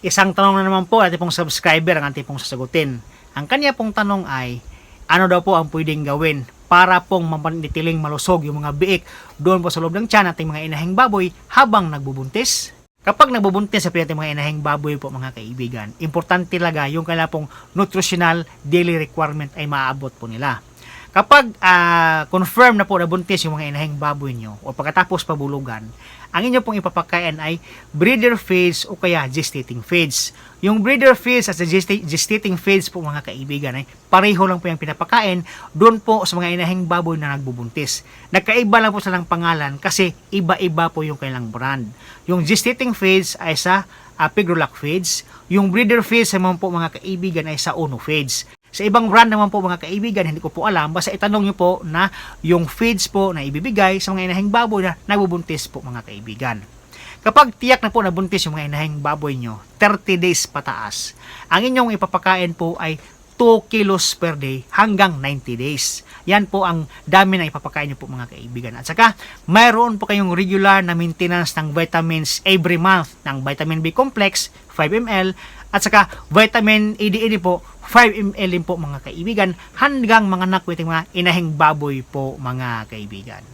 Isang tanong na naman po ating pong subscriber ang ating pong sasagutin. Ang kanya pong tanong ay, ano daw po ang pwedeng gawin para pong mapanitiling malusog yung mga biik doon po sa loob ng tiyan ating mga inahing baboy habang nagbubuntis? Kapag nagbubuntis sa ating mga inahing baboy po mga kaibigan, importante talaga yung kailangan pong nutritional daily requirement ay maaabot po nila. Kapag confirm na po na buntis yung mga inahing baboy nyo o pagkatapos pabulugan, ang inyo pong ipapakain ay breeder feeds o kaya gestating feeds. Yung breeder feeds at gestating feeds po mga kaibigan ay pareho lang po yung pinapakain doon po sa mga inahing baboy na nagbubuntis. Nagkaiba lang po silang pangalan kasi iba-iba po yung kailang brand. Yung gestating feeds ay sa Pigrolac feeds, yung breeder feeds naman po mga kaibigan ay sa Uno feeds. Sa ibang brand naman po mga kaibigan, hindi ko po alam, basta itanong nyo po na yung feeds po na ibibigay sa mga inahing baboy na nagbubuntis po mga kaibigan. Kapag tiyak na po nabuntis yung mga inahing baboy nyo, 30 days pataas, ang inyong ipapakain po ay 2 kilos per day hanggang 90 days. Yan po ang dami na ipapakain nyo po mga kaibigan. At saka, mayroon po kayong regular na maintenance ng vitamins every month ng vitamin B complex, 5 ml, at saka vitamin ADA po, 5 ml din po mga kaibigan, hanggang mga nakwiting mga inahing baboy po mga kaibigan.